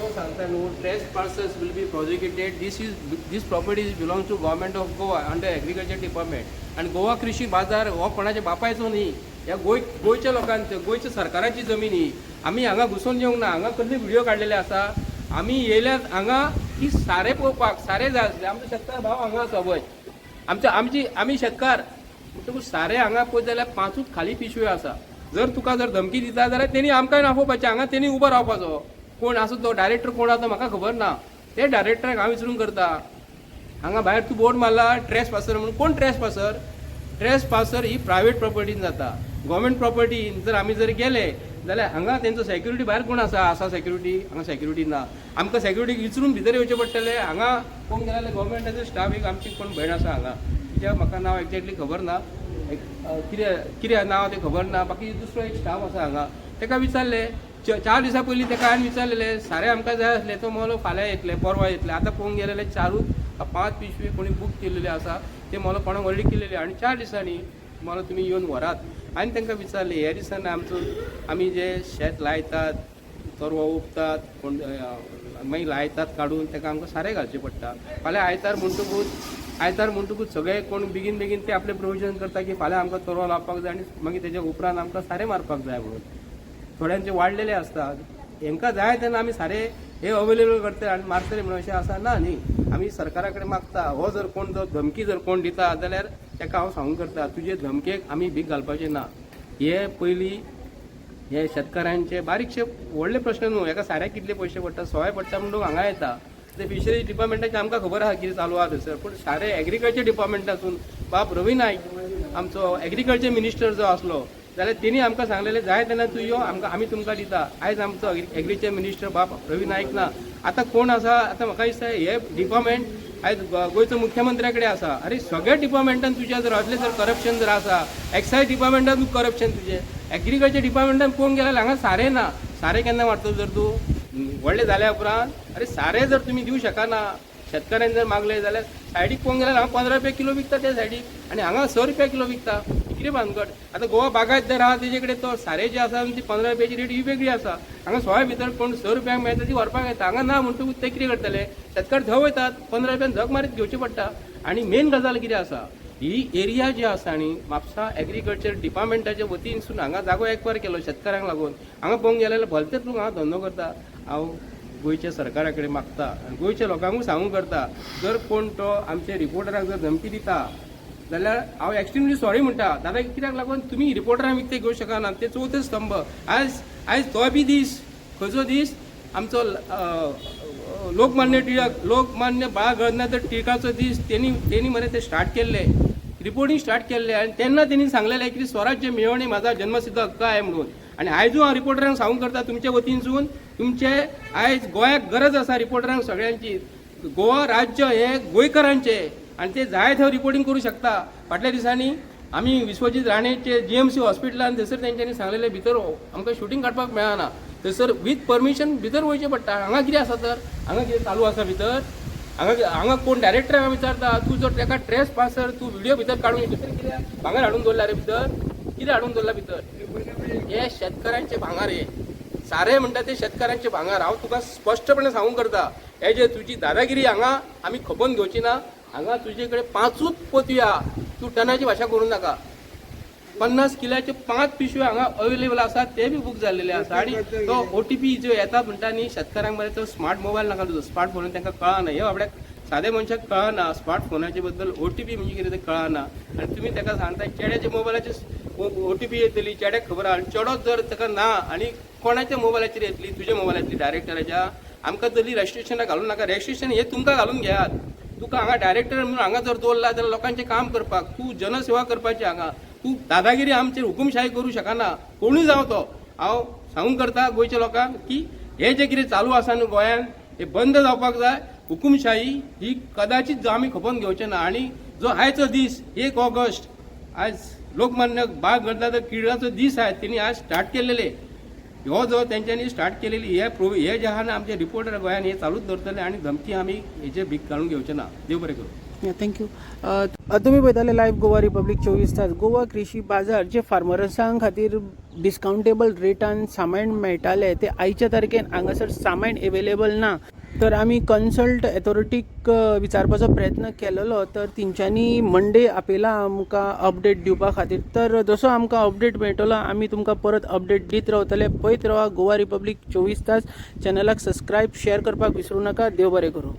तो सांगता न्हू trespassers will be prosecuted. This property belongs to government of Goa under agriculture department. आणि गोवा कृषी बाजार हो कोणाच्या बापायचो न्ही, ह्या गोंयच्या लोकांचो, गोंयच्या सरकाराची जमीन ही. आमी हांगा घुसून येवंक ना. हांगा कसले व्हिडिओ काडलेले आसा. आमी येयल्यात हांगा की सारे पळोवपाक, सारे जाय आसले. आमचो शेतकार भाव हांगा आसा पळय. आमी शेतकार म्हणटकूच सारे हांगा पळयत जाल्यार 5 खाली पिशव्यो आसा. जर धमकी दिता जाल्यार तेणी आमकांय नाफोवपाचें. हांगा तेणी उबो रावपाचो. कोण आसा तो डायरेक्टर कोण आसा म्हाका खबर ना. ते डायरेक्टराक हांव विचारून करता. हांगा भायर तूं बोर्ड मारला ट्रेसपासर म्हणून. कोण ट्रेसपासर? ट्रेसपासर ही प्रायवेट प्रॉपर्टीन जाता. गव्हर्मेंट प्रॉपर्टीन जर आमी गेले जाल्यार हांगा तेंचो सेक्युरिटी भायर कोण आसा सेक्युरिटी? हांगा सेक्युरिटी ना. आमकां सेक्युरिटीक विचारून भितर येवचें पडटलें. हांगा कोण गेले जाल्यार गव्हर्मेंटाचो स्टाफ एक आमची कोण भयण आसा हांगा, तिच्या म्हाका नांव एक्झॅक्टली खबर ना. कितें नांव तें खबर ना. बाकी दुसरो एक स्टाफ आसा हांगा. ताका विचारलें 4 दिसां पयलीं ताका हांवें विचारलेलें सारे आमकां जाय आसले. तो मोलो फाल्यां येतले, परवा येतले. आतां पळोवंक गेले 4-5 पिशवी कोणी बूक केल्लेले आसा. ते मोलो कोणाक ऑलरेडी केलेले आनी 4 दिसांनी मोलो तुमी येवन व्हरात. हांवें तांकां विचारलें ह्या दिसांनी आमी जे शेत लायतात, तरवो उपतात, कोण मागीर लायतात काडून ताका आमकां सारें घालचें पडटा. फाल्यां आयतार म्हणटकूच सगळे कोण बेगीन ते आपलें प्रोविजन करता की फाल्यां आमकां तरवो लावपाक जाय आनी मागीर तेच्या उपरांत आमकां सारें मारपाक जाय म्हणून. थोड्यांचे वाडलेले आसतात. हांकां जाय तेन्ना आमी सारे हे अवेलेबल करता आनी मारतले म्हणून अशें आसा ना न्ही. आमी सरकारा कडेन मागता. हो जर कोण धमकी जर कोण दिता जाल्यार ताका हांव सांगूंक करता तुजे धमकेक आमी भीक घालपाचें ना. हे पयलीं हे शेतकारांचे बारीकशे व्हडले प्रश्न न्हू. हाका साऱ्याक कितले पयशे पडटा, सवाय पडटा म्हणून हांगा येता. ते फिशरीज डिपार्टमेंटाचे आमकां खबर आसा कितें चालू आसा थंयसर. पूण सारे एग्रीकल्चर डिपार्टमेंटासून बाब रवी नायक आमचो एग्रीकल्चर मिनिस्टर जो आसलो जाल्यार तेणी आमकां सांगलेलें जाय तेन्ना तूं यो आमी तुमकां दिता. आयज आमचो एग्रीकल्चर मिनिस्टर बाब रवी नायक ना. आतां कोण आसा? आतां म्हाका दिसता हे डिपार्टमेंट आयज गोंयचो मुख्यमंत्र्या कडेन आसा. अरे सगळ्या डिपार्टमेंटान तुज्या जर असलें जर करप्शन जर आसा, एक्सायज डिपार्टमेंटान करप्शन तुजें, एग्रीकल्चर डिपार्टमेंटान पळोवंक गेल्यार हांगा सारें ना. सारें केन्ना वाडटलो जर तूं व्हडलें जाल्या उपरांत? अरे सारें जर तुमी दिवं शकना, शेतकाऱ्यांनी जर मागले जाल्यार सायडीक पळोवंक गेल्यार हांगा 15 रुपया किलो विकता त्या सायडीक आनी हांगा 6 रुपया किलो विकता. कितें भानगड? आतां गोवा बागायतदार आहा तेजे कडेन तो सारे जे आसा ती 15 रुपयाची रेट ही वेगळी आसा. हांगा सोय भितर कोण 6 रुपयांक मेळटा ती व्हरपाक येता. हांगा ना म्हणटकूच ते कितें करतले? शेतकार थंय वयतात, 15 रुपयान झक मारीत घेवचें पडटा. आनी मेन गजाल कितें आसा, ही एरिया जी आसा न्ही म्हापसा एग्रीकल्चर डिपार्टमेंटाच्या वतीनसून हांगा जागो एक्वायर केलो शेतकारांक लागून. हांगा पळोवंक गेल्यार भलतेच लोक हांगा धंदो करता. हांव गोंयच्या सरकारा कडेन मागता आनी गोंयच्या लोकांकूय सांगूंक करता जर कोण तो आमच्या रिपोर्टराक जर धमकी दिता जाल्यार हांव एक्स्ट्रीमली सॉरी म्हणटा. दादा कित्याक लागून तुमी रिपोर्टरांक विकते घेवंक शकना. ते 4थे स्तंभ आयज तो बी दीस खंयचो दीस आमचो लोकमान्य बाळ गंगाधर टिळकाचो दीस. तेणी मरे ते स्टार्ट केल्ले, रिपोर्टिंग स्टार्ट केल्ले आनी तेन्ना तेणी सांगलेलें की स्वराज्य मेळोवणी म्हाजा जन्मसिद्ध हक्क आहे म्हणून. आनी आयजूय हांव रिपोर्टरांक सांगूंक करता तुमच्या वतीनसून तुमचे आयज गोंयाक गरज आसा रिपोर्टरांक सगळ्यांची. गोवा राज्य हे गोंयकारांचे आनी ते जाय थंय रिपोर्टिंग करूं शकता. फाटल्या दिसांनी आमी विश्वजीत राणेचे GMC हॉस्पिटलान थंयसर तेंच्यांनी सांगलेले भितर आमकां शूटिंग काडपाक मेळना. थंयसर वीथ परमिशन भितर वयचें पडटा. हांगा कितें आसा तर हांगा कितें चालू आसा भितर? हांगा कोण डायरेक्टराक विचारता तूं जर ताका ट्रेसपासर तूं व्हिडिओ भितर काडून भितर कितें भांगर हाडून दवरला रे भितर? कितें हाडून दवरला भितर? हे शेतकारांचे भांगार. हे सारे म्हणटा ते शेतकारांचे भांगार. हांव तुका स्पश्टपणे सांगूंक करता हे जे तुजी दादागिरी हांगा आमी खपोवन घेवची ना. हांगा तुजे कडेन 5 पोतयो आहा. तूं टनाची भाशा करूं नाका. 50 किलाचे 5 पिशव्यो हांगा अवेलेबल आसात. ते बी बूक जाल्लेले आसा. आनी तो OTP जो येता म्हणटा न्ही शेतकारांक मरे तो स्मार्ट मोबायल नाका तुजो. स्मार्टफोन तांकां कळना. हे बाबड्याक सादे मनशाक कळना स्मार्टफोनाचे बद्दल OTP म्हणजे कितें तें कळना. आनी तुमी ताका सांगता चेड्याच्या मोबायलाचेर OTP येतली, चेड्याक खबर आहा. चेडोच जर ताका ना आनी कोणाच्या मोबायलाचेर येतली? तुज्या मोबायलांतली डायरेक्टराच्या. आमकां तरी रजिस्ट्रेशनाक घालूंक नाका. रजिस्ट्रेशन हे तुमकां घालून घेयात. तुका हांगा डायरेक्टर म्हणून हांगा जर दवरला जाल्यार लोकांचें काम करपाक तूं जनसेवा करपाची. हांगा तूं दादागिरी आमचेर हुकुमशाही करूं शकना. कोणूय जावं तो. हांव सांगूंक करता गोंयच्या लोकांक की हे जे कितें चालू आसा न्हू गोंयांत हे बंद जावपाक जाय. हुकुमशाही ही कदाचित आमी खपोवन घेवचे ना. आनी जो आयचो दीस 1 ऑगस्ट आयज लोकमान्य बाळ गंगाधर टिळकाचो दीस आहे. तेणी आज स्टार्ट केलेले हो जो तेंच्यांनी स्टार्ट केलेली हे जे आहा ना आमचे रिपोर्टर गोंयान हे चालूच दवरतले. आनी धमकी आमी हेचे भीक काडून घेवचे ना. देव बरें करूं. थँक्यू. तुमी पळयताले लायव्ह गोवा रिपब्लीक 24 तास. गोवा कृषी बाजार जे फार्मर्सां खातीर डिस्कावंटेबल रेटान सामान मेळटाले ते आयच्या तारखेन हांगासर सामान एवेलेबल ना. तर आमी कन्सल्ट ऑथॉरिटीक विचारपाचो प्रयत्न केलेलो, तर तेंच्यांनी मंडे आपयला आमकां अपडेट दिवपा खातीर. तर जसो आमकां अपडेट मेळटलो आमी तुमकां परत अपडेट दीत रावतले. पळयत रावा गोवा रिपब्लीक 24 तास. चॅनलाक सबस्क्रायब शेअर करपाक विसरूं नाका. देव बरें करूं.